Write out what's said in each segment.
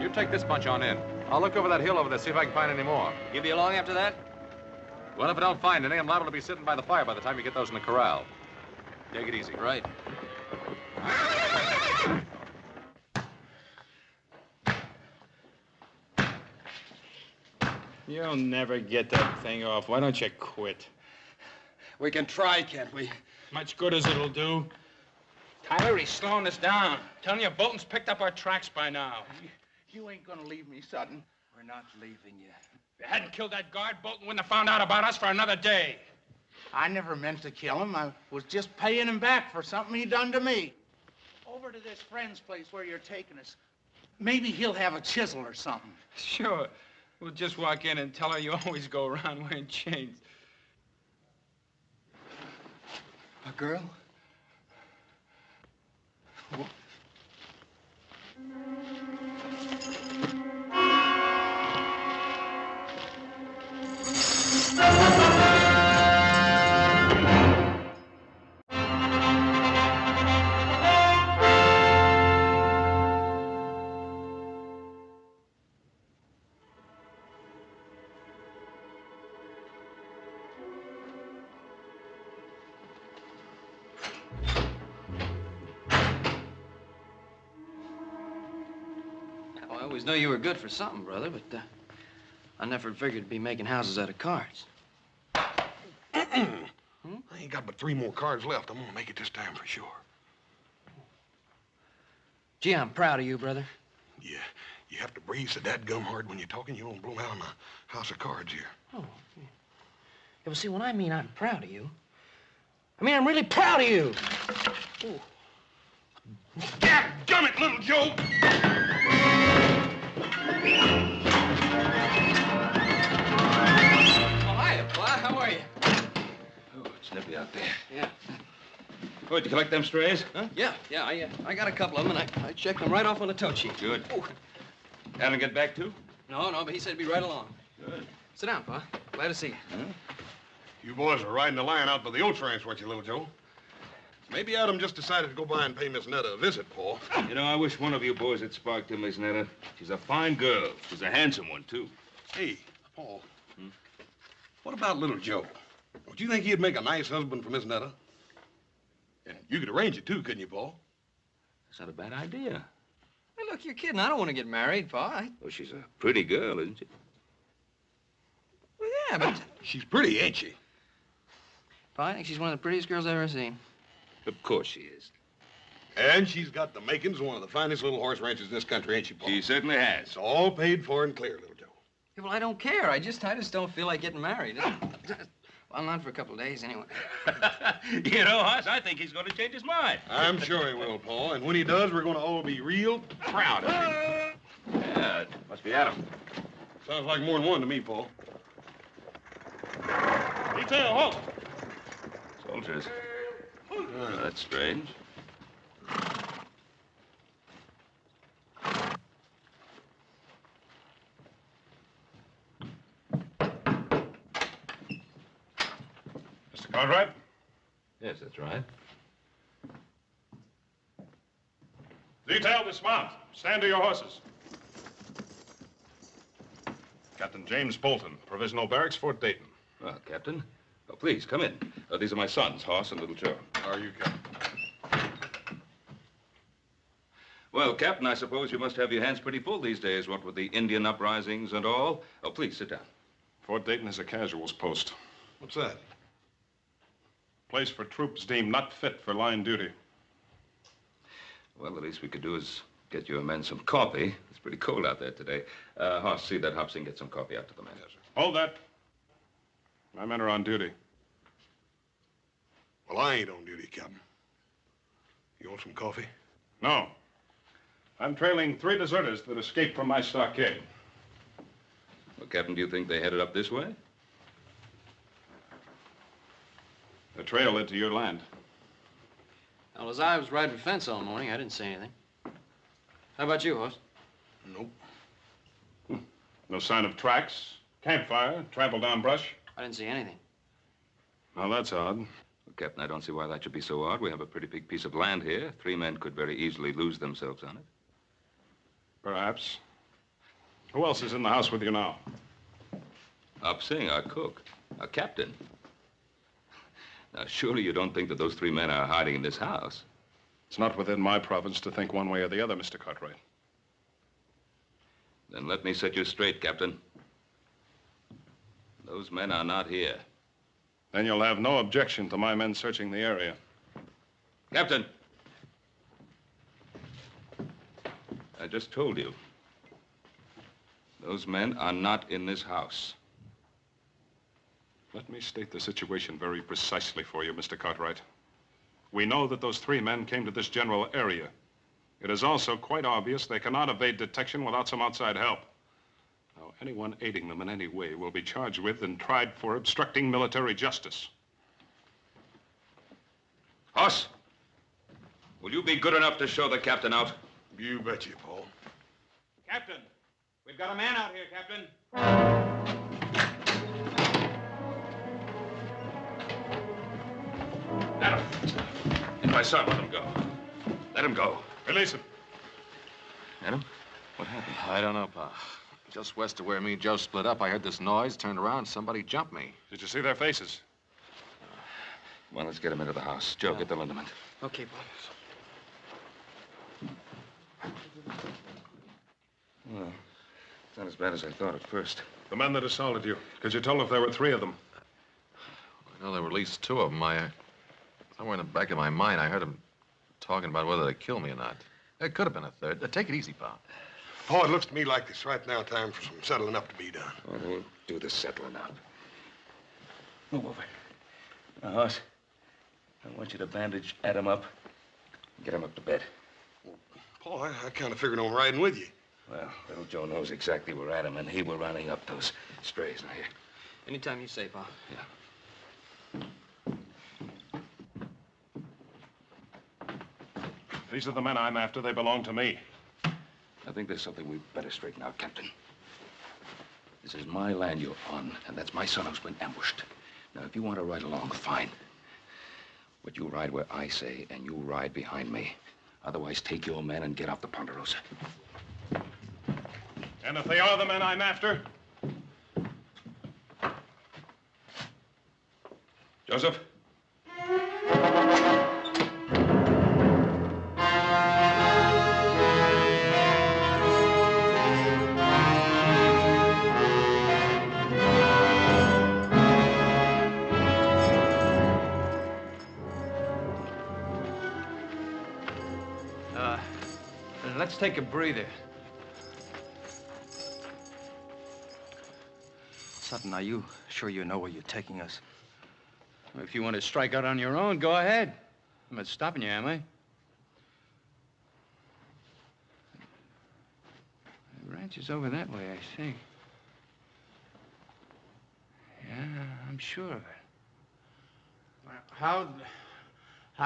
You take this bunch on in. I'll look over that hill over there, see if I can find any more. You be along after that? Well, if I don't find any, I'm liable to be sitting by the fire by the time you get those in the corral. Take it easy. Right. You'll never get that thing off. Why don't you quit? We can try, can't we? Much good as it'll do. Tyler, he's slowing us down. Telling you, Bolton's picked up our tracks by now. You ain't gonna leave me, Sutton. We're not leaving you. If you hadn't killed that guard, Bolton wouldn't have found out about us for another day. I never meant to kill him. I was just paying him back for something he done to me. Over to this friend's place where you're taking us. Maybe he'll have a chisel or something. Sure. We'll just walk in and tell her you always go around wearing chains. A girl? I always knew you were good for something, brother, but I never figured to be making houses out of cards. I ain't got but 3 more cards left. I'm gonna make it this time for sure. Gee, I'm proud of you, brother. Yeah, you have to breathe so dadgum hard when you're talking. You won't blow out in the house of cards here. Oh, yeah. Yeah, well, see, when I mean I'm proud of you, I mean I'm really proud of you. Ooh. Dadgummit, little Joe! How are you? Oh, it's nippy out there. Yeah. Oh, did you collect them strays? Huh? Yeah. I got a couple of them, and I checked them right off on the tote sheet. Good. Ooh. Alan get back too? No, but he said he'd be right along. Good. Sit down, Pa. Glad to see you. Huh? You boys are riding the line out by the oats ranch, weren't you, little Joe? Maybe Adam just decided to go by and pay Miss Netta a visit, Paul. You know, I wish one of you boys had sparked to Miss Netta. She's a fine girl. She's a handsome one, too. Hey, Paul. What about little Joe? Don't you think he'd make a nice husband for Miss Netta? And you could arrange it, too, couldn't you, Paul? That's not a bad idea. Hey, look, you're kidding. I don't want to get married, Pa. Well, she's a pretty girl, isn't she? Well, yeah, but... She's pretty, ain't she? Pa, I think she's one of the prettiest girls I've ever seen. Of course she is. And she's got the makings of one of the finest little horse ranches in this country, ain't she, Paul? She certainly has. It's all paid for and clear, little Joe. Yeah, well, I don't care. I just don't feel like getting married. Well, not for a couple of days, anyway. You know, Hoss, I think he's going to change his mind. I'm sure he will, Paul. And when he does, we're going to all be real proud of him. Yeah, it must be Adam. Sounds like more than one to me, Paul. Detail, halt! Soldiers. Oh, that's strange. Mr. Conrad? Yes, that's right. Detail, dismount. Stand to your horses. Captain James Bolton, Provisional Barracks, Fort Dayton. Well, Captain. Oh, please, come in. These are my sons, Hoss and Little Joe. How are you, Captain? Well, Captain, I suppose you must have your hands pretty full these days, what with the Indian uprisings and all. Oh, please, sit down. Fort Dayton is a casuals post. What's that? Place for troops deemed not fit for line duty. Well, the least we could do is get your men some coffee. It's pretty cold out there today. Hoss, see that Hobson get some coffee out to the men. Yes, sir. Hold that. My men are on duty. Well, I ain't on duty, Captain. You want some coffee? No. I'm trailing 3 deserters that escaped from my stockade. Well, Captain, do you think they headed up this way? The trail led to your land. Well, as I was riding the fence all morning, I didn't see anything. How about you, Hoss? Nope. No sign of tracks, campfire, trampled down brush. I didn't see anything. Well, that's odd. Well, Captain, I don't see why that should be so odd. We have a pretty big piece of land here. 3 men could very easily lose themselves on it. Perhaps. Who else is in the house with you now? Hop-Sing, our cook, our captain. Now, surely you don't think that those 3 men are hiding in this house? It's not within my province to think one way or the other, Mr. Cartwright. Then let me set you straight, Captain. Those men are not here. Then you'll have no objection to my men searching the area. Captain! I just told you. Those men are not in this house. Let me state the situation very precisely for you, Mr. Cartwright. We know that those 3 men came to this general area. It is also quite obvious they cannot evade detection without some outside help. Now, anyone aiding them in any way will be charged with and tried for obstructing military justice. Hoss, will you be good enough to show the captain out? You betcha, Paul. Captain, we've got a man out here, Captain. Adam, and my son, let him go. Let him go. Release him. Adam, what happened? I don't know, Pa. Just west of where me and Joe split up, I heard this noise, turned around, somebody jumped me. Did you see their faces? Well, let's get him into the house. Joe, get the liniment. Okay, Bob. Well, it's not as bad as I thought at first. The men that assaulted you. Could you tell if there were 3 of them? I know there were at least 2 of them. Somewhere in the back of my mind, I heard them talking about whether they'd kill me or not. There could have been a 3rd. Take it easy, Pa. Paul, it looks to me like it's right now time for some settling up to be done. Well, we'll do the settling up. Move over. Now, Hoss, I want you to bandage Adam up. Get him up to bed. Paul, I kind of figured on riding with you. Well, little Joe knows exactly where Adam and he were rounding up those strays. Now, here. Anytime you say, Pa. Yeah. These are the men I'm after. They belong to me. I think there's something we'd better straighten out, Captain. This is my land you're on, and that's my son who's been ambushed. Now, if you want to ride along, fine. But you ride where I say, and you ride behind me. Otherwise, take your men and get off the Ponderosa. And if they are the men I'm after? Joseph? Let's take a breather. Sutton, are you sure you know where you're taking us? If you want to strike out on your own, go ahead. I'm not stopping you, am I? The ranch is over that way, I think. Yeah, I'm sure of it. How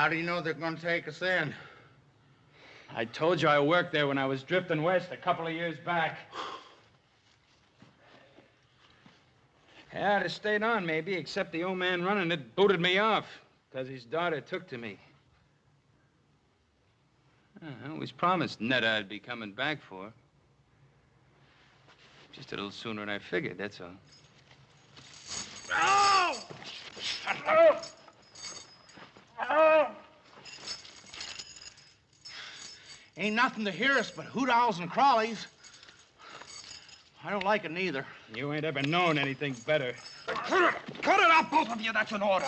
do you know they're going to take us in? I told you I worked there when I was drifting west a couple of years back. Yeah, I'd have stayed on, maybe, except the old man running it booted me off because his daughter took to me. I always promised Netta I'd be coming back for her. Just a little sooner than I figured, that's all. Oh! Oh! Oh! Ain't nothing to hear us but hoot owls and crawlies. I don't like it neither. You ain't ever known anything better. Cut it out, both of you. That's an order.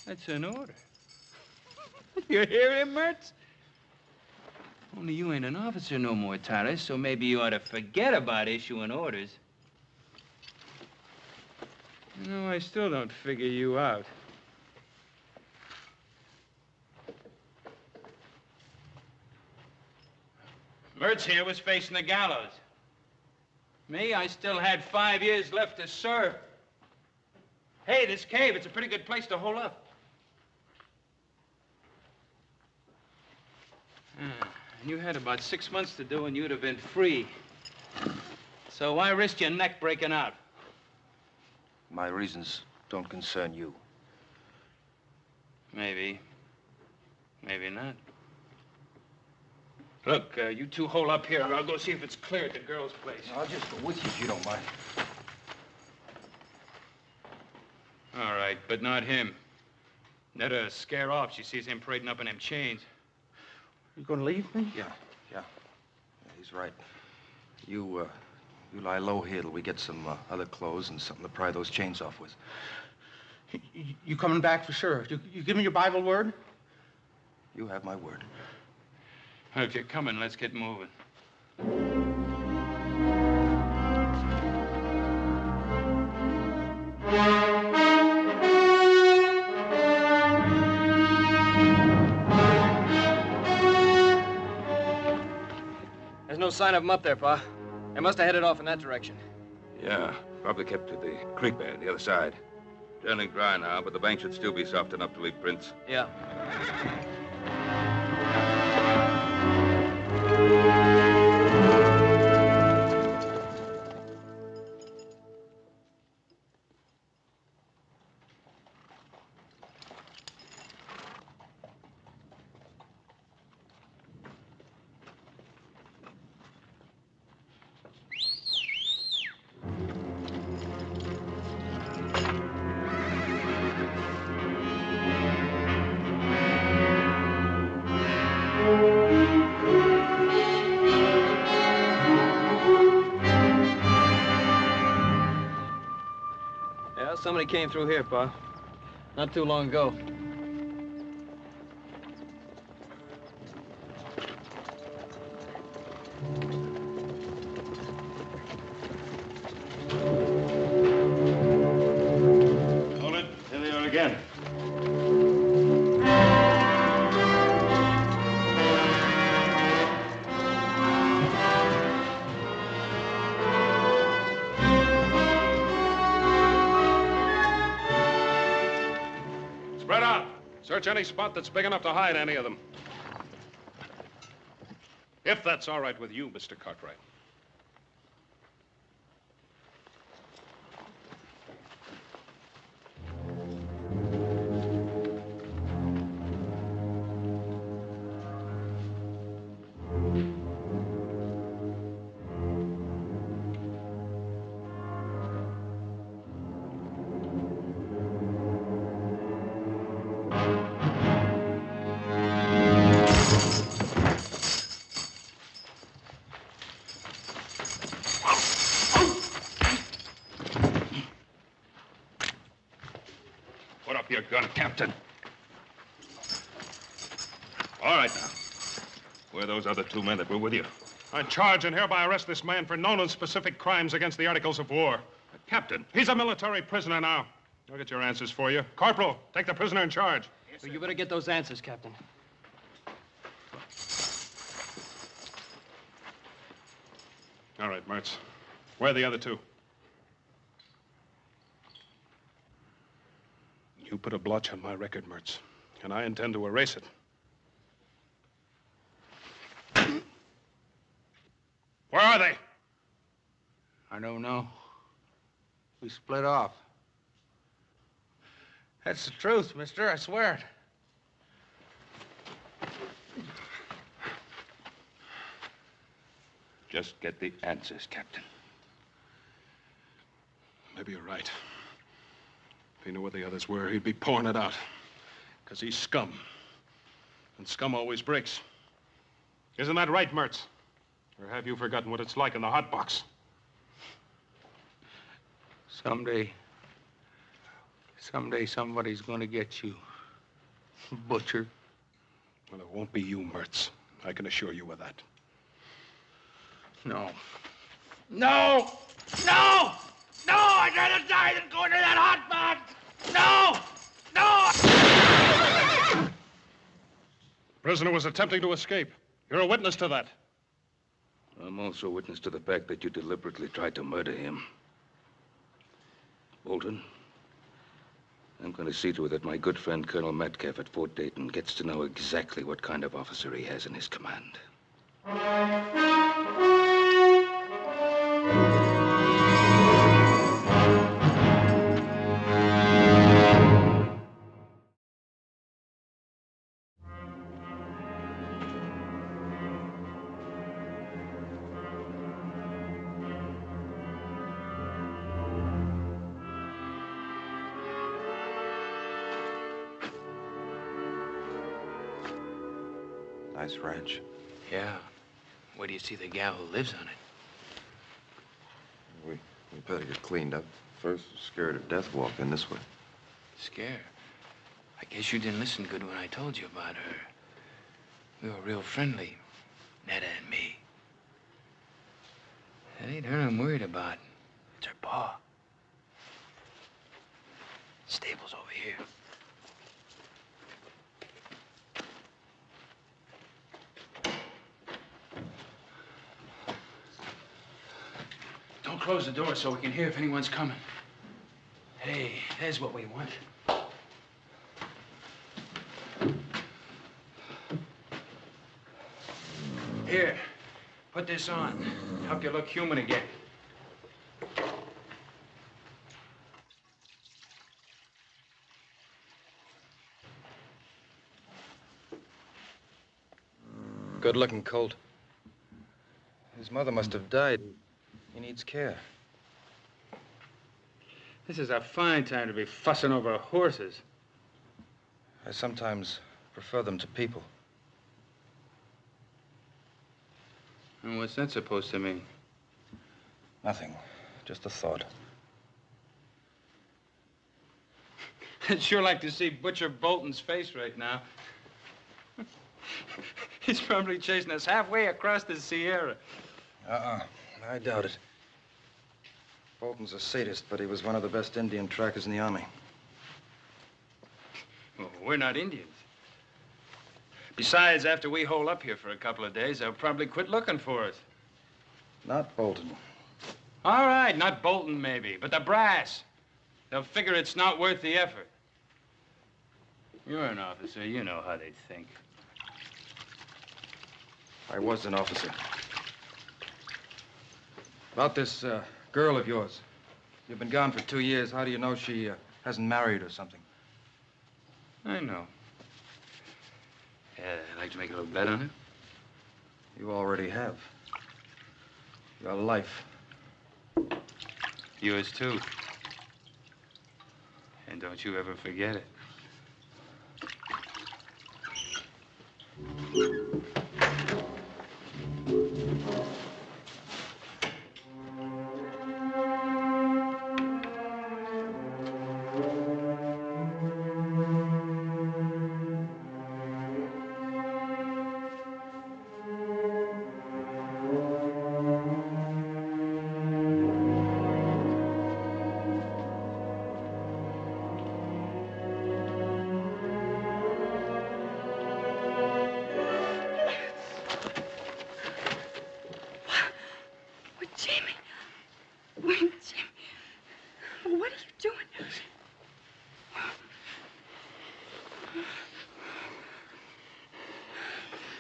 That's an order. You hear him, Mertz? Only you ain't an officer no more, Tyler, so maybe you ought to forget about issuing orders. You know, I still don't figure you out. Mertz here was facing the gallows. Me, I still had 5 years left to serve. Hey, this cave, it's a pretty good place to hole up. And you had about 6 months to do, and you'd have been free. So why risk your neck breaking out? My reasons don't concern you. Maybe. Maybe not. Look, you two hold up here. I'll go see if it's clear at the girl's place. I'll just go with you if you don't mind. All right, but not him. Net'll scare off. She sees him parading up in them chains. You gonna leave me? Yeah, he's right. You lie low here till we get some other clothes and something to pry those chains off with. You coming back for sure? You give me your Bible word? You have my word. If you're coming, let's get moving. There's no sign of them up there, Pa. They must have headed off in that direction. Yeah, probably kept to the creek bed, the other side. Turning dry now, but the bank should still be soft enough to leave prints. Yeah. Yeah, somebody came through here, Pa. Not too long ago. Hold it. Here they are again. Spread out. Search any spot that's big enough to hide any of them. If that's all right with you, Mr. Cartwright. Put up your gun, Captain. All right, now. Where are those other two men that were with you? I charge and hereby arrest this man for known and specific crimes against the Articles of War. Captain, he's a military prisoner now. I'll get your answers for you. Corporal, take the prisoner in charge. Yes, you better get those answers, Captain. All right, Mertz. Where are the other two? You put a blotch on my record, Mertz, and I intend to erase it. Where are they? I don't know. We split off. That's the truth, mister. I swear it. Just get the answers, Captain. Maybe you're right. If he knew where the others were, he'd be pouring it out. Because he's scum. And scum always breaks. Isn't that right, Mertz? Or have you forgotten what it's like in the hot box? Someday somebody's gonna get you, butcher. Well, it won't be you, Mertz. I can assure you of that. No. No! No! No! I'd rather die than go into that hot box! No! No! Prisoner was attempting to escape. You're a witness to that. I'm also witness to the fact that you deliberately tried to murder him. Bolton, I'm going to see to it that my good friend Colonel Metcalf at Fort Dayton gets to know exactly what kind of officer he has in his command. Nice ranch. Yeah. Where do you see the gal who lives on it? We better get cleaned up. First, scared of death walked in this way. Scared? I guess you didn't listen good when I told you about her. We were real friendly, Netta and me. It ain't her I'm worried about. It's her pa. Stable's over here. Don't close the door so we can hear if anyone's coming. Hey, there's what we want. Here, put this on. Help you look human again. Good-looking colt. His mother must have died. He needs care. This is a fine time to be fussing over horses. I sometimes prefer them to people. And what's that supposed to mean? Nothing. Just a thought. I'd sure like to see Butcher Bolton's face right now. He's probably chasing us halfway across the Sierra. I doubt it. Bolton's a sadist, but he was one of the best Indian trackers in the Army. Well, we're not Indians. Besides, after we hole up here for a couple of days, they'll probably quit looking for us. Not Bolton. All right, not Bolton, maybe, but the brass. They'll figure it's not worth the effort. You're an officer. You know how they think. I was an officer. About this girl of yours. You've been gone for 2 years. How do you know she hasn't married or something? I know. I'd like to make a little bet on it. You already have. Your life. Yours, too. And don't you ever forget it.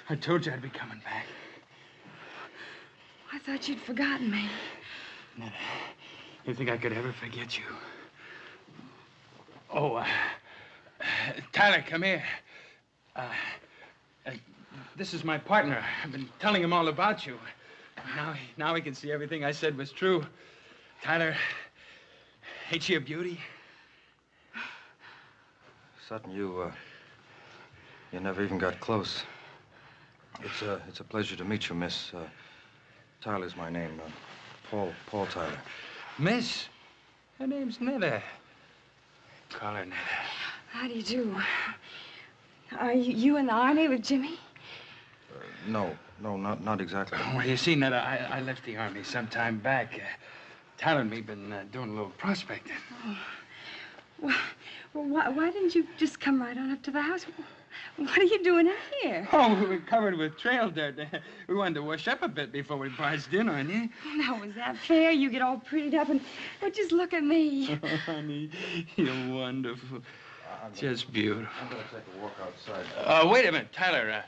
I told you I'd be coming back. I thought you'd forgotten me. Netta, you think I could ever forget you? Oh, Tyler, come here. This is my partner. I've been telling him all about you. Now he can see everything I said was true. Tyler, ain't she a beauty? Sutton, you never even got close. It's a pleasure to meet you, Miss. Tyler's my name. Paul Tyler. Miss? Her name's Netta. Call her Netta. How do you do? Are you in the Army with Jimmy? No, not exactly. Well, you see, Netta, I left the Army some time back. Tyler and me been doing a little prospecting. Oh. Well, why didn't you just come right on up to the house? What are you doing out here? Oh, we were covered with trail dirt. We wanted to wash up a bit before we barged in on you. Now, was that fair? You get all prettied up and... Well, just look at me. Oh, honey, you're wonderful. Just beautiful. I'm going to take a walk outside. Wait a minute, Tyler.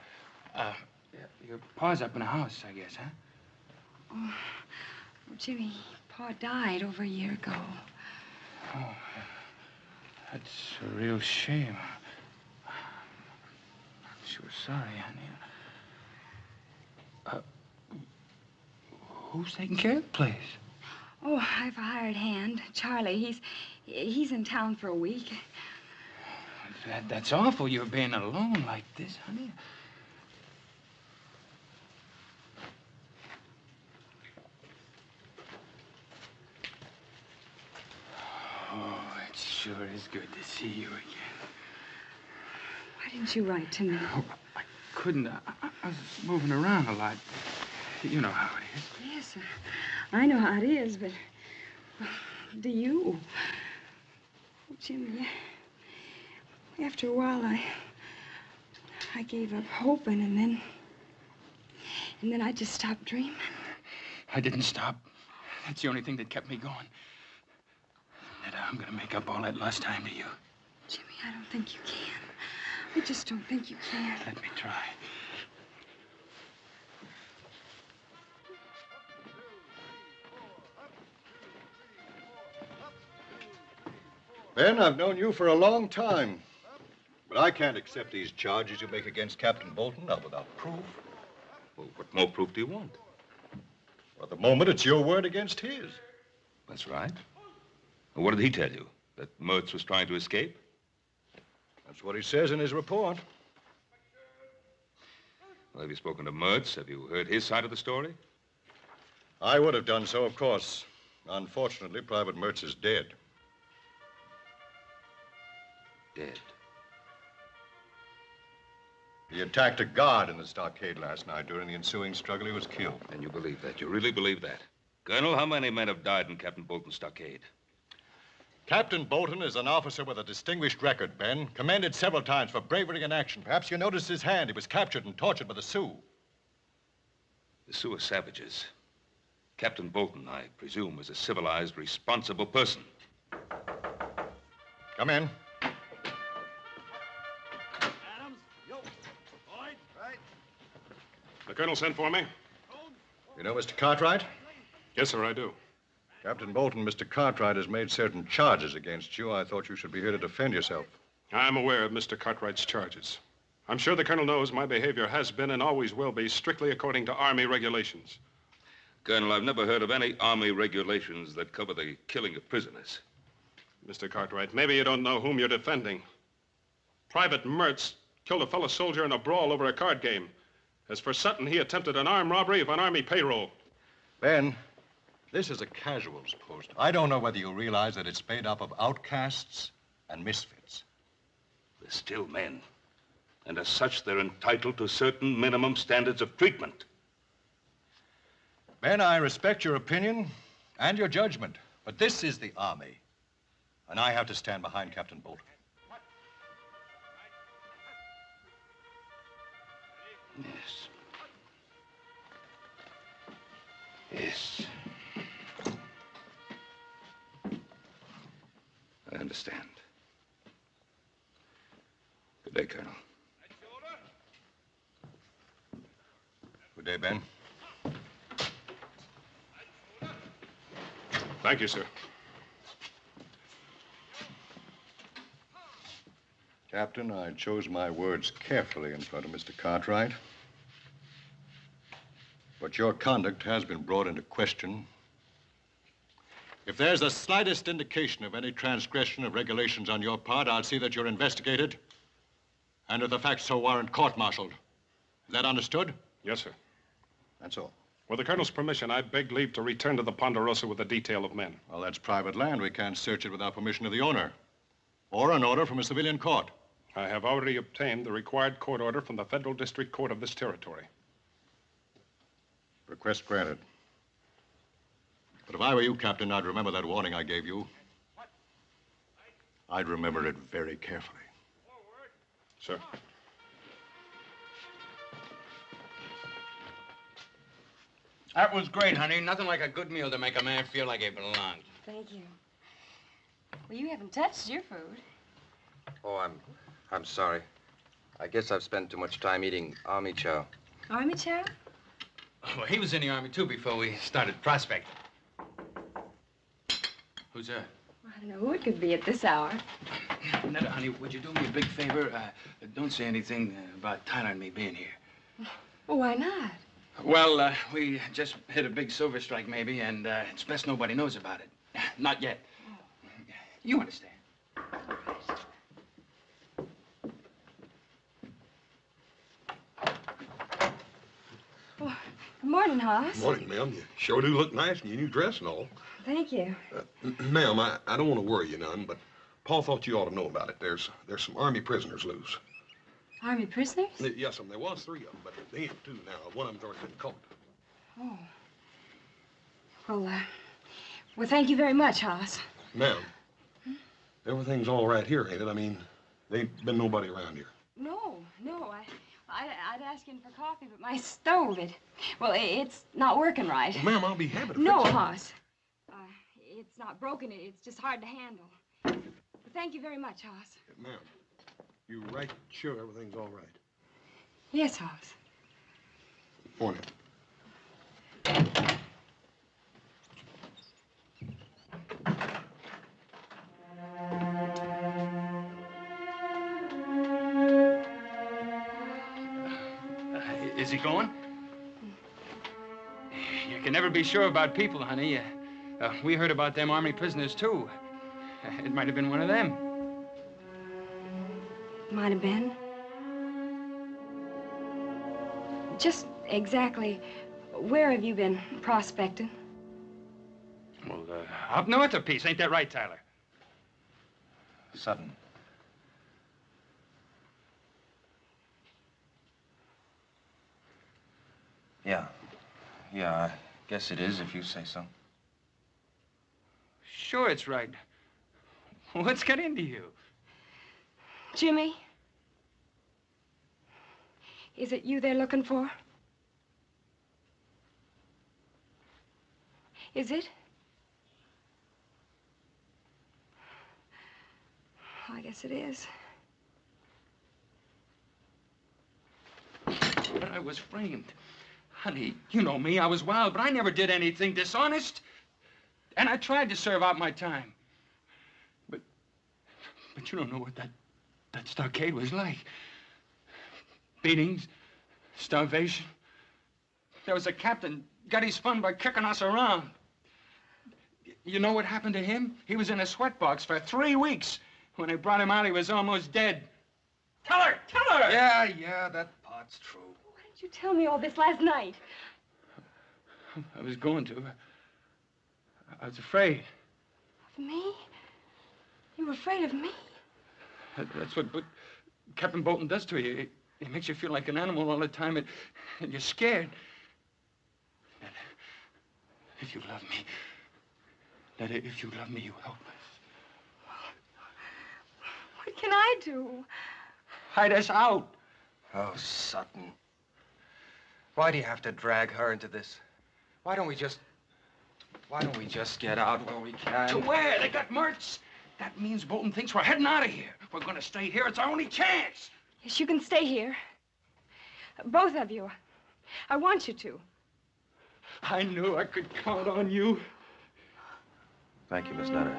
Your pa's up in the house, I guess, huh? Oh, well, Jimmy, Pa died over a year ago. Oh, that's a real shame. I'm sure sorry, honey. Who's taking care of the place? Oh, I've a hired hand, Charlie. He's in town for a week. That's awful, you're being alone like this, honey. sure is good to see you again. Why didn't you write to me? Oh, I couldn't. I was moving around a lot. You know how it is. Yes, I know how it is, but do you? Oh, Jimmy, after a while, I gave up hoping, and then I just stopped dreaming. I didn't stop. That's the only thing that kept me going. Netta, I'm gonna make up all that lost time to you. Jimmy, I don't think you can. I just don't think you can. Let me try. Ben, I've known you for a long time. But I can't accept these charges you make against Captain Bolton, not without proof. Well, what more proof do you want? Well, at the moment, it's your word against his. That's right. Well, what did he tell you? That Mertz was trying to escape? That's what he says in his report. Well, have you spoken to Mertz? Have you heard his side of the story? I would have done so, of course. Unfortunately, Private Mertz is dead. Dead? He attacked a guard in the stockade last night. During the ensuing struggle, he was killed. And you believe that? You really believe that? Colonel, how many men have died in Captain Bolton's stockade? Captain Bolton is an officer with a distinguished record, Ben. Commended several times for bravery in action. Perhaps you noticed his hand. He was captured and tortured by the Sioux. The Sioux are savages. Captain Bolton, I presume, is a civilized, responsible person. Come in. The colonel sent for me? You know Mr. Cartwright? Yes, sir, I do. Captain Bolton, Mr. Cartwright has made certain charges against you. I thought you should be here to defend yourself. I'm aware of Mr. Cartwright's charges. I'm sure the colonel knows my behavior has been and always will be strictly according to Army regulations. Colonel, I've never heard of any Army regulations that cover the killing of prisoners. Mr. Cartwright, maybe you don't know whom you're defending. Private Mertz killed a fellow soldier in a brawl over a card game. As for Sutton, he attempted an armed robbery of an Army payroll. Ben, this is a casuals post. I don't know whether you realize that it's made up of outcasts and misfits. They're still men. And as such, they're entitled to certain minimum standards of treatment. Ben, I respect your opinion and your judgment, but this is the Army, and I have to stand behind Captain Bolton. Yes. Yes. I understand. Good day, Colonel. Good day, Ben. Thank you, sir. Captain, I chose my words carefully in front of Mr. Cartwright. But your conduct has been brought into question. If there's the slightest indication of any transgression of regulations on your part, I'll see that you're investigated. And if the facts so warrant, court-martialed. Is that understood? Yes, sir. That's all. With the colonel's permission, I beg leave to return to the Ponderosa with a detail of men. Well, that's private land. We can't search it without permission of the owner. Or an order from a civilian court. I have already obtained the required court order from the Federal District Court of this territory. Request granted. But if I were you, Captain, I'd remember that warning I gave you. I'd remember it very carefully. Sir. That was great, honey. Nothing like a good meal to make a man feel like he belonged. Thank you. Well, you haven't touched your food. Oh, I'm sorry. I guess I've spent too much time eating army chow. Army chow? Well, he was in the Army, too, before we started prospecting. Who's that? Well, I don't know who it could be at this hour. Netta, honey, would you do me a big favor? Don't say anything about Tyler and me being here. Well, why not? Well, we just hit a big silver strike, maybe, and it's best nobody knows about it. Not yet. You understand. Well, good morning, Hoss. Morning, ma'am. You sure do look nice in your new dress and all. Thank you. Ma'am, I don't want to worry you none, but Paul thought you ought to know about it. There's some Army prisoners loose. Army prisoners? Yes, there was 3 of them, but they ain't 2 now. One of them's already been caught. Oh. Well, thank you very much, Hoss. Ma'am, everything's all right here, ain't it? I mean, there ain't been nobody around here. No. I'd ask in for coffee, but my stove, it's not working right. Well, ma'am, I'll be happy to No, fix it. Hoss. It's not broken. It's just hard to handle. But thank you very much, Hoss. Ma'am, you right sure everything's all right? Yes, Hoss. Morning. Is he going? You can never be sure about people, honey. We heard about them Army prisoners, too. It might have been one of them. Might have been. Just exactly where have you been prospecting? Well, up north a piece. Ain't that right, Tyler? Sutton. Yeah, I guess it is if you say so. Sure, it's right. What's got into you? Jimmy? Is it you they're looking for? Is it? I guess it is. But I was framed. Honey, you know me. I was wild, but I never did anything dishonest. And I tried to serve out my time. But you don't know what that stockade was like. Beatings, starvation. There was a captain, got his fun by kicking us around. You know what happened to him? He was in a sweatbox for 3 weeks. When they brought him out, he was almost dead. Tell her! Tell her! Yeah, that part's true. Why didn't you tell me all this last night? I was going to. I was afraid. Of me? You were afraid of me? That's what Captain Bolton does to you. It makes you feel like an animal all the time, and you're scared. If you love me, if you love me, you help us. What can I do? Hide us out. Oh, Sutton. Why do you have to drag her into this? Why don't we just get out while we can? To where? They got Mertz. That means Bolton thinks we're heading out of here. We're gonna stay here. It's our only chance. Yes, you can stay here. Both of you. I want you to. I knew I could count on you. Thank you, Miss Nutter.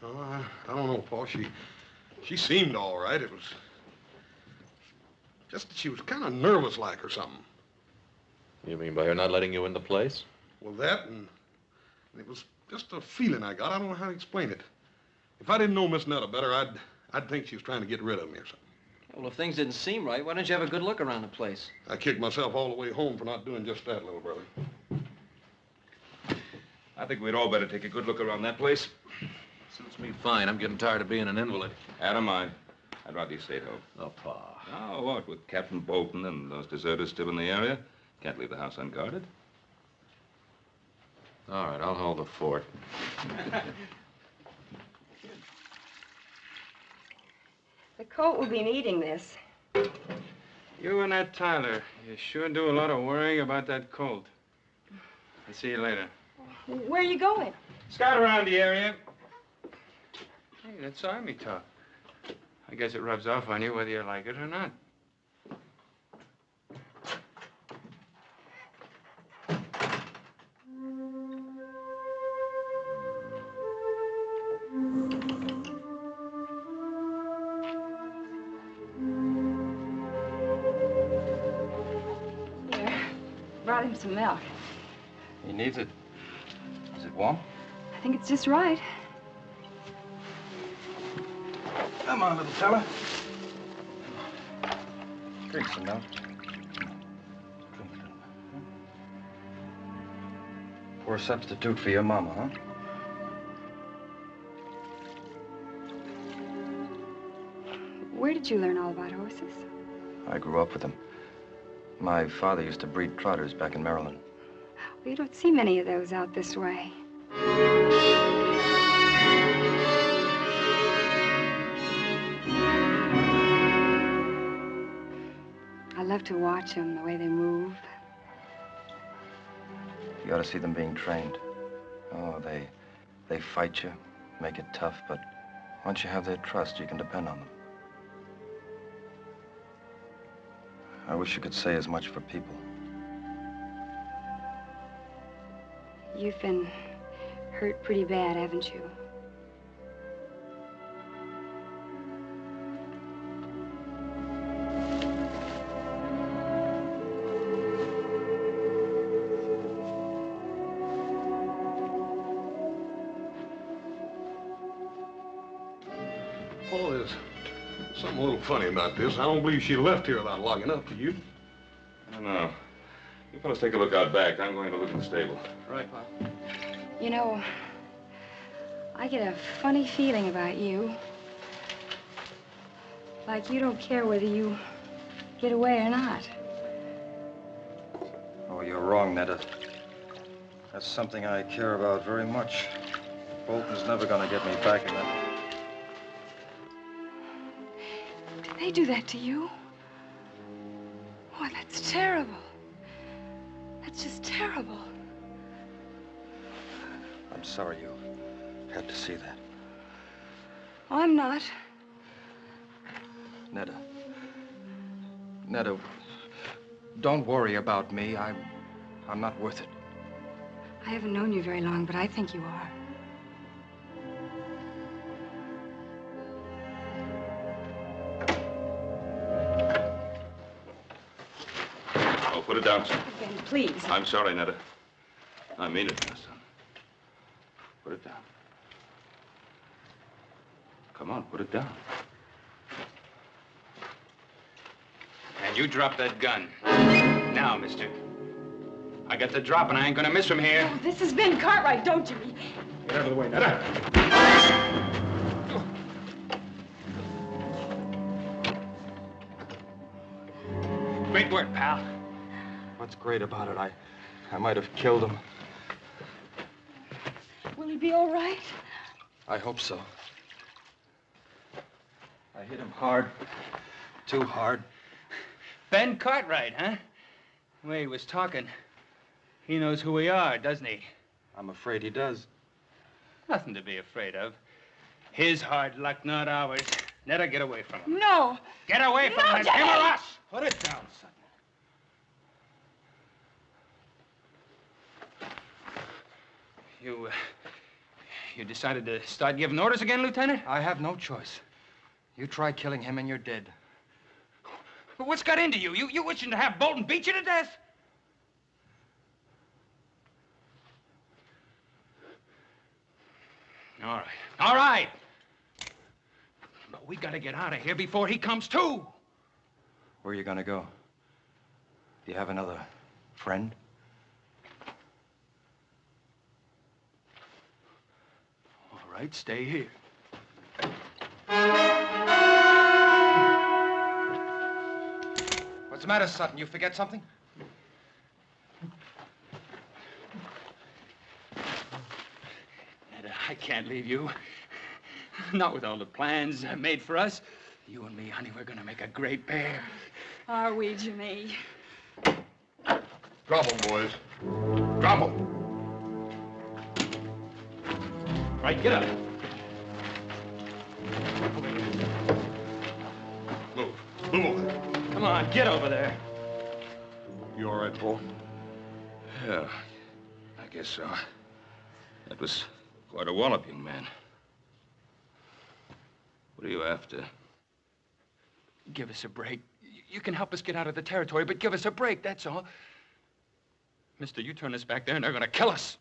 Oh, I don't know, Paul. She seemed all right. It was just that she was kind of nervous like or something. You mean by her not letting you in the place? Well, that and it was just a feeling I got. I don't know how to explain it. If I didn't know Miss Netta better, I'd think she was trying to get rid of me or something. Well, if things didn't seem right, why don't you have a good look around the place? I kicked myself all the way home for not doing just that, little brother. I think we'd all better take a good look around that place. Suits me fine. I'm getting tired of being an invalid. Adam, I'd rather you stayed home. Oh, Pa. Oh, what? With Captain Bolton and those deserters still in the area? Can't leave the house unguarded. All right, I'll hold the fort. The coat will be needing this. You and that Tyler, you sure do a lot of worrying about that colt. I'll see you later. Where are you going? Scout around the area. Hey, that's Army talk. I guess it rubs off on you whether you like it or not. Here, brought him some milk. He needs it. Is it warm? I think it's just right. Come on, little fella. Drink some milk. Drink. Poor substitute for your mama, huh? Where did you learn all about horses? I grew up with them. My father used to breed trotters back in Maryland. Well, you don't see many of those out this way. I love to watch them, the way they move. You ought to see them being trained. Oh, they fight you, make it tough, but once you have their trust, you can depend on them. I wish you could say as much for people. You've been hurt pretty bad, haven't you? Paul, there's something a little funny about this. I don't believe she left here without locking up, do you? I don't know. You fellas take a look out back. I'm going to look in the stable. Right, Pop. You know, I get a funny feeling about you. Like you don't care whether you get away or not. Oh, you're wrong, Netta. That's something I care about very much. Bolton's never gonna get me back in that. Did they do that to you? Oh, that's terrible. That's just terrible. I'm sorry you had to see that. I'm not. Netta. Netta, don't worry about me. I'm not worth it. I haven't known you very long, but I think you are. Oh, put it down, son. Ben, please. I'm sorry, Netta. I mean it, now, son. Put it down. Come on, put it down. And you drop that gun. Now, mister. I got the drop, and I ain't gonna miss from here. Oh, this is Ben Cartwright, don't you? Get out of the way, Netta. Great work, pal. What's great about it? I might have killed him. Will he be all right? I hope so. I hit him hard. Too hard. Ben Cartwright, huh? The way he was talking, he knows who we are, doesn't he? I'm afraid he does. Nothing to be afraid of. His hard luck, not ours. Netta, get away from him. No. Get away from him. It's him or us. Put it down, son. You decided to start giving orders again, Lieutenant? I have no choice. You try killing him and you're dead. What's got into you? You wishing to have Bolton beat you to death? All right. All right. But we gotta get out of here before he comes to. Where are you gonna go? Do you have another friend? All right, stay here. What's the matter, Sutton? You forget something? Netta, I can't leave you. Not with all the plans made for us. You and me, honey, we're gonna make a great pair. Are we, Jimmy? Drop 'em, boys. Drop 'em. Right, get up. Move. Move over there. Come on, get over there. You all right, Paul? Yeah, I guess so. That was quite a wallop, young man. What are you after? Give us a break. You can help us get out of the territory, but give us a break, that's all. Mister, you turn us back there and they're gonna kill us.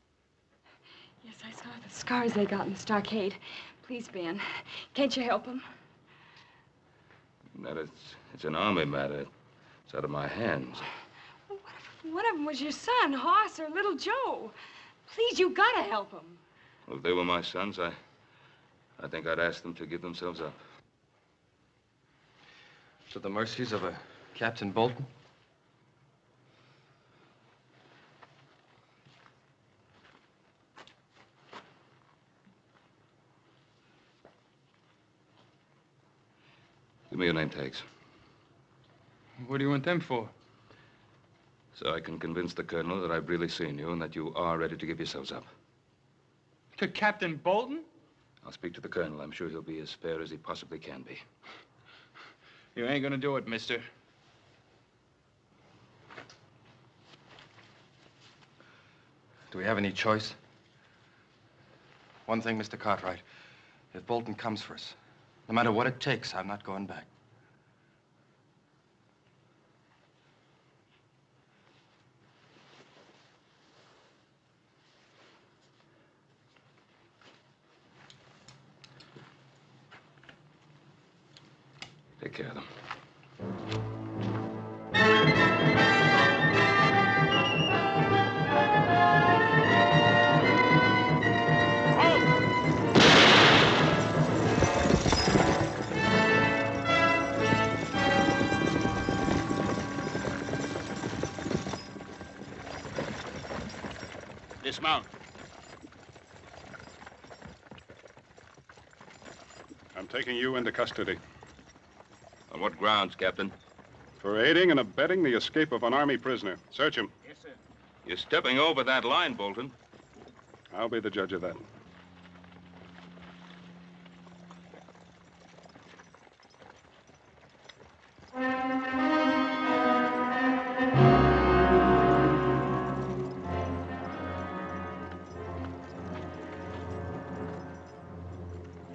Yes, I saw the scars they got in the stockade. Please, Ben, can't you help them? That it's an army matter. It's out of my hands. Well, what if one of them was your son, Hoss, or little Joe? Please, you gotta help them. Well, if they were my sons, I think I'd ask them to give themselves up. To the mercies of a Captain Bolton? Give me your name tags, What do you want them for? so I can convince the colonel that I've really seen you and that you are ready to give yourselves up. To Captain Bolton? I'll speak to the colonel. I'm sure he'll be as fair as he possibly can be. You ain't gonna do it, mister. Do we have any choice? One thing, Mr. Cartwright. If Bolton comes for us, no matter what it takes, I'm not going back. Take care of them. Dismount. I'm taking you into custody. On what grounds, Captain? For aiding and abetting the escape of an Army prisoner. Search him. Yes, sir. You're stepping over that line, Bolton. I'll be the judge of that.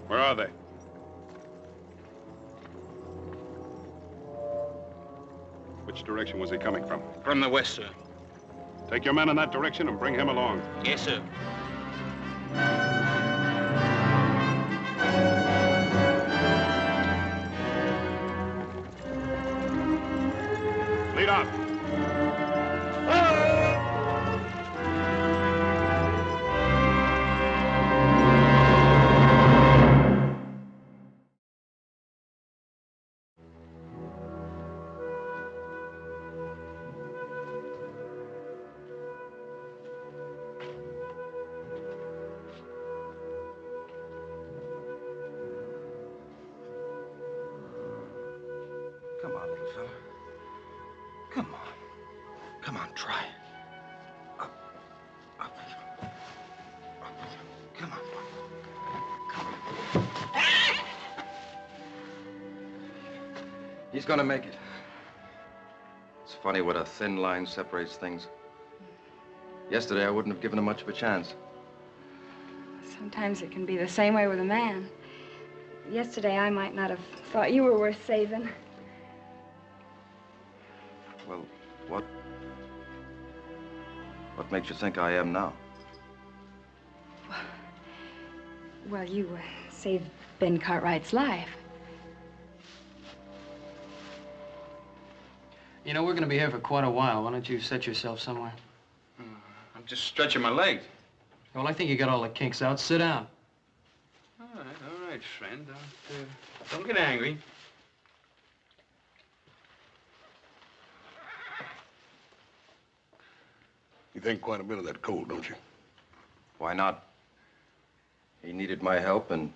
Where are they? Which direction was he coming from? From the west, sir. Take your men in that direction and bring him along. Yes, sir. Lead out. Come on, little fella. Come on. Come on, try. Up. Up. Up. Come on. Come on. He's gonna make it. It's funny what a thin line separates things. Yesterday, I wouldn't have given him much of a chance. Sometimes it can be the same way with a man. Yesterday, I might not have thought you were worth saving. Well, what makes you think I am now? Well, you saved Ben Cartwright's life. You know, we're going to be here for quite a while. Why don't you set yourself somewhere? I'm just stretching my legs. Well, I think you got all the kinks out. Sit down. All right, friend. Don't get angry. You think quite a bit of that cold, don't you? Why not? He needed my help, and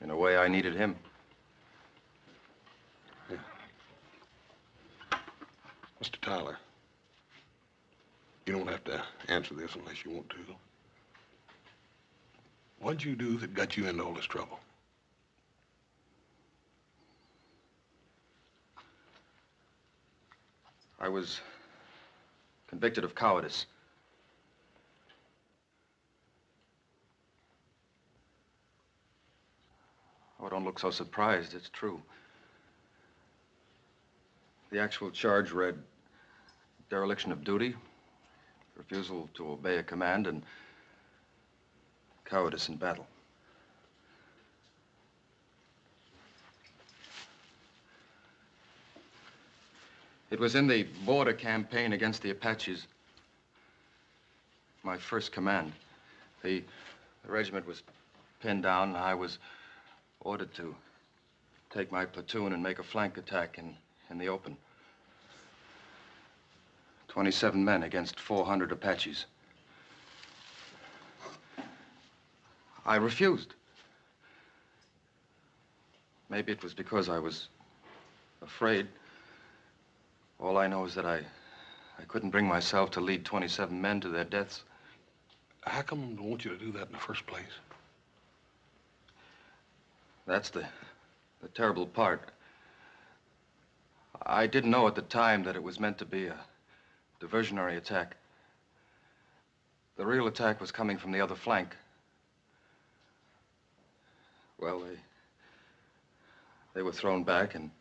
in a way, I needed him. Yeah. Mr. Tyler, you don't have to answer this unless you want to. What'd you do that got you into all this trouble? I was convicted of cowardice. Oh, don't look so surprised. It's true. The actual charge read dereliction of duty, refusal to obey a command, and cowardice in battle. It was in the border campaign against the Apaches. My first command. The regiment was pinned down, and I was ordered to take my platoon and make a flank attack in the open. 27 men against 400 Apaches. I refused. Maybe it was because I was afraid. All I know is that I couldn't bring myself to lead 27 men to their deaths. How come they want you to do that in the first place? That's the terrible part. I didn't know at the time that it was meant to be a diversionary attack. The real attack was coming from the other flank. Well, they were thrown back and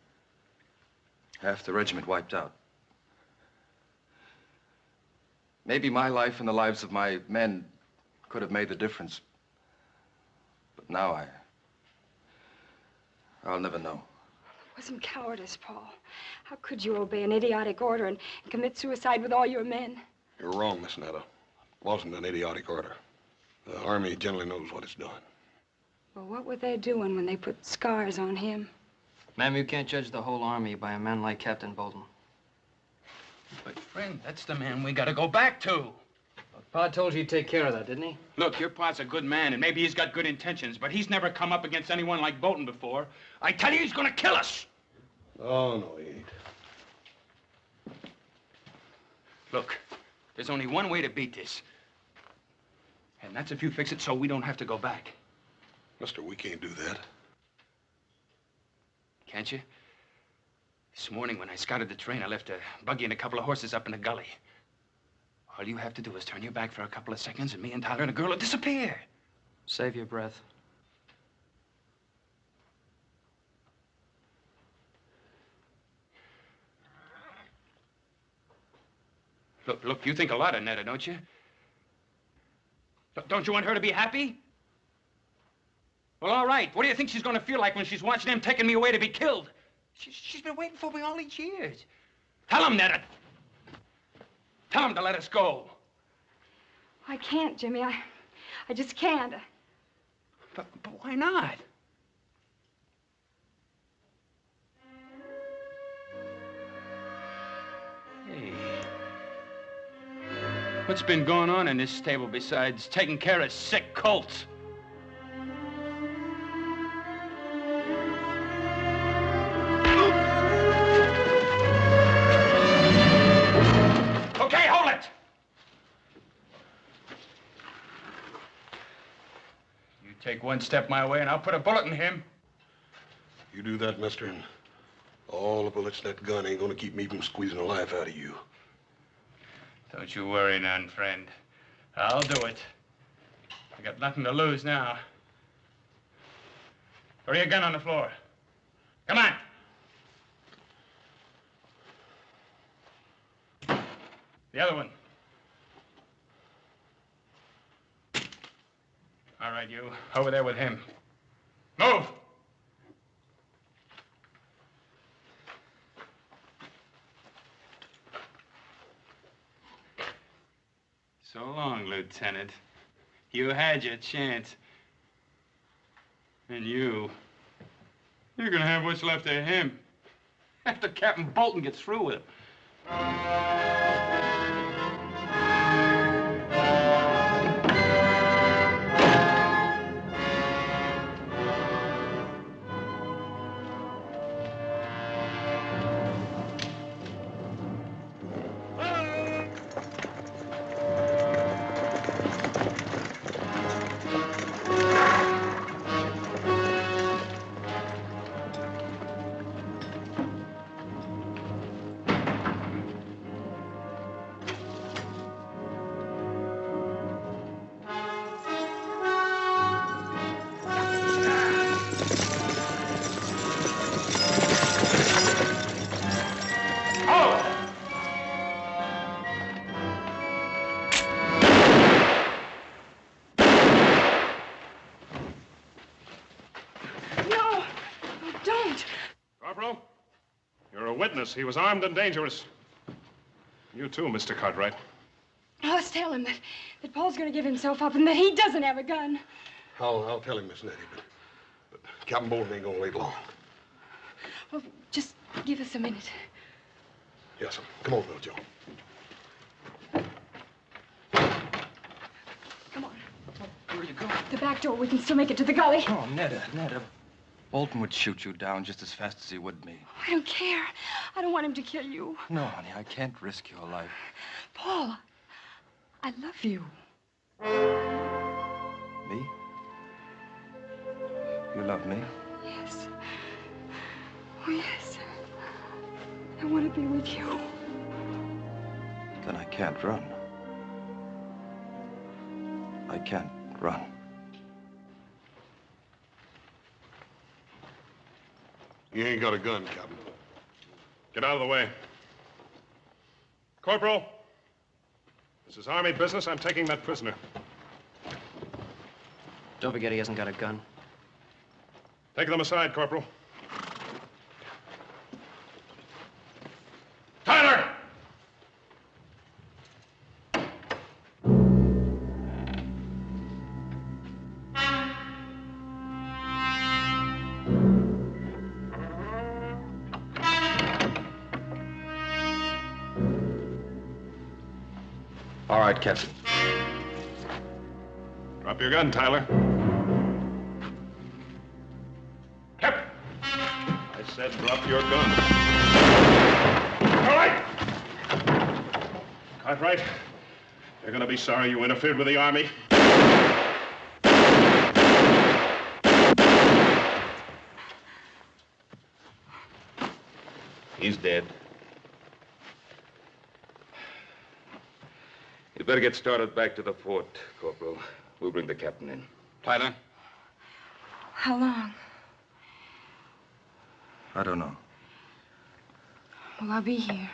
half the regiment wiped out. Maybe my life and the lives of my men could have made the difference. But now I'll never know. It wasn't cowardice, Paul. How could you obey an idiotic order and commit suicide with all your men? You're wrong, Miss Netta. It wasn't an idiotic order. The Army generally knows what it's doing. Well, what were they doing when they put scars on him? Ma'am, you can't judge the whole Army by a man like Captain Bolton. But, friend, that's the man we gotta go back to. Well, Pa told you he'd take care of that, didn't he? Look, your pa's a good man, and maybe he's got good intentions, but he's never come up against anyone like Bolton before. I tell you, he's gonna kill us. Oh, no, he ain't. Look, there's only one way to beat this. And that's if you fix it so we don't have to go back. Mister, we can't do that. Can't you? This morning when I scouted the train, I left a buggy and a couple of horses up in the gully. All you have to do is turn your back for a couple of seconds and me and Tyler and the girl will disappear. Save your breath. Look, you think a lot of Netta, don't you? Don't you want her to be happy? Well, all right. What do you think she's going to feel like when she's watching him taking me away to be killed? She's been waiting for me all these years. Tell him, Netta. Tell him to let us go. I can't, Jimmy. I just can't. But why not? Hey. What's been going on in this stable besides taking care of sick colts? Okay, hold it! You take one step my way and I'll put a bullet in him. You do that, mister, and all the bullets in that gun ain't gonna keep me from squeezing the life out of you. Don't you worry none, friend. I'll do it. I got nothing to lose now. Throw your gun on the floor. Come on. The other one. All right, you. Over there with him. Move! So long, Lieutenant. You had your chance. And you're gonna have what's left of him after Captain Bolton gets through with him. He was armed and dangerous. You too, Mr. Cartwright. Let's tell him that Paul's going to give himself up and that he doesn't have a gun. I'll tell him, Miss Nettie, but Captain Bolton ain't gonna wait long. Well, just give us a minute. Yes, sir. Come on, little Joe. Come on. Where are you going? The back door. We can still make it to the gully. Oh, Netta. Bolton would shoot you down just as fast as he would me. I don't care. I don't want him to kill you. No, honey, I can't risk your life. Paul, I love you. Me? You love me? Yes. Oh, yes. I want to be with you. Then I can't run. I can't run. You ain't got a gun, Captain. Get out of the way. Corporal, this is Army business. I'm taking that prisoner. Don't forget he hasn't got a gun. Take them aside, Corporal. Tyler! All right, Captain. Drop your gun, Tyler. Captain! I said drop your gun. All right! Cartwright, you're gonna be sorry you interfered with the Army. He's dead. You better get started back to the fort, Corporal. We'll bring the captain in. Tyler? How long? I don't know. Well, I'll be here.